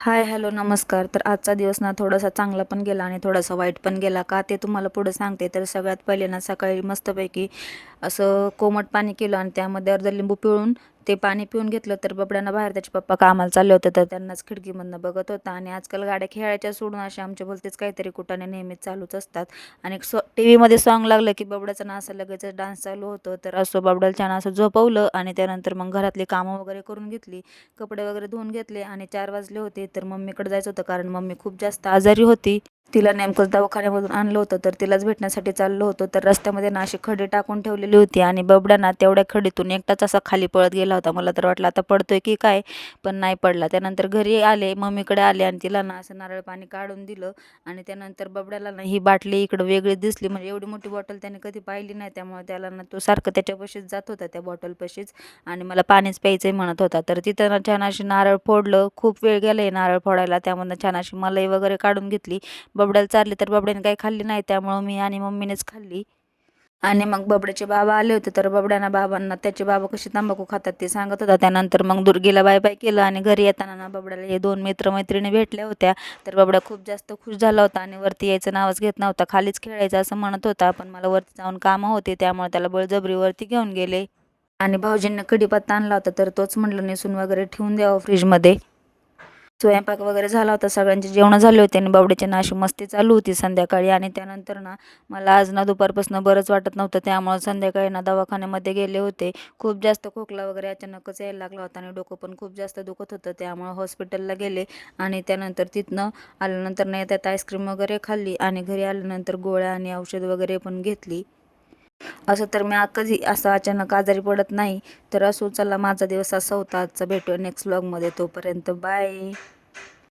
हाय, hello, नमस्कार. तर आजचा दिवस ना थोडासा चांगला पण गेला आणि थोडासा वाईट पण गेला. का ते तुम्हाला पुढे सांगते. तर सगळ्यात पहिले ना सकाळी मस्तपैकी असं कोमट पाणी केलं आणि त्यामध्ये अर्ध लिंबू पिळून ते पाणी पिऊन घेतलं. तर बबड्यानं बाहेर त्याचे पप्पा कामाला चालले होते, तर त्यांनाच खिडकीमधनं बघत होता. आणि आजकाल गाड्या खेळायच्या सोडून असे आमच्या भलतेच काहीतरी कुटाने नेहमीच चालूच असतात. आणि टी व्हीमध्ये सॉन्ग लागलं की बबड्याचं ना असं लगेच डान्स चालू होतं. तर असं बबड्याला छान असं झोपवलं आणि त्यानंतर मग घरातली कामं वगैरे करून घेतली. कपडे वगैरे धुवून घेतले आणि 4 वाजले होते. तर मम्मीकडे जायचं होतं, कारण मम्मी खूप जास्त आजारी होती. तिला नेमकंच दवाखान्यामधून आणलं होतं, तर तिलाच भेटण्यासाठी चाललो होतो. तर रस्त्यामध्ये ना अशी खडी टाकून ठेवलेली होती आणि बबडा ना तेवढ्या खडीतून एकटाच असा खाली पळत गेला होता. मला तर वाटलं आता पडतोय की काय, पण नाही पडला. त्यानंतर घरी आले, मम्मीकडे आले आणि तिला ना असं नारळ पाणी काढून दिलं. आणि त्यानंतर बबड्याला ना ही बाटली इकडं वेगळी दिसली, म्हणजे एवढी मोठी बॉटल त्याने कधी पाहिली नाही. त्यामुळे त्याला ना तो सारखं त्याच्यापाशीच जात होता, त्या बॉटलपाशीच, आणि मला पाणीच प्यायचंय म्हणत होता. तर तिथं ना छान अशी नारळ फोडलं. खूप वेळ गेले नारळ फोडायला. त्यामधनं छान अशी मलाई वगैरे काढून घेतली. बबड्याला चारली, तर बबड्याने काही खाल्ली नाही, त्यामुळं मी आणि मम्मीनेच खाल्ली. आणि मग बबड्याचे बाबा आले होते, तर बाबांना त्याचे बाबा कशी तंबाखू खातात ते सांगत होता. त्यानंतर मग दुर्गीला बाय बाय केलं आणि घरी येताना ना बबड्याला हे 2 मित्र-मैत्रिणी भेटल्या होत्या. तर बबड्या खूप जास्त खुश झाला होता आणि वरती यायचं नावच घेत नव्हता. खालीच खेळायचं असं म्हणत होता, पण मला वरती जाऊन कामं होती, त्यामुळे त्याला बळजबरी वरती घेऊन गेले. आणि भाऊजींनी कढीपत्ता आणला होता, तर तोच म्हटलं नेसून वगैरे ठेवून द्यावं फ्रीजमध्ये. स्वयंपाक वगैरे झाला होता, सगळ्यांचे जेवणं झाले होते आणि बावड्याची ना अशी मस्ती चालू होती संध्याकाळी. आणि त्यानंतर ना मला आज ना दुपारपासून बरंच वाटत नव्हतं, त्यामुळे संध्याकाळी ना दवाखान्यामध्ये गेले होते. खूप जास्त खोकला वगैरे अचानकच यायला लागला होता आणि डोकं पण खूप जास्त दुखत होतं, त्यामुळे हॉस्पिटलला गेले. आणि त्यानंतर तिथनं आल्यानंतर नाही त्यात आईस्क्रीम वगैरे खाल्ली आणि घरी आल्यानंतर गोळ्या आणि औषध वगैरे पण घेतली. असं तर मी कधी असं अचानक आजारी पडत नाही. तर असो, चला, माझा दिवस असा होता आजचा. भेटूया नेक्स्ट व्लॉगमध्ये. तोपर्यंत बाय.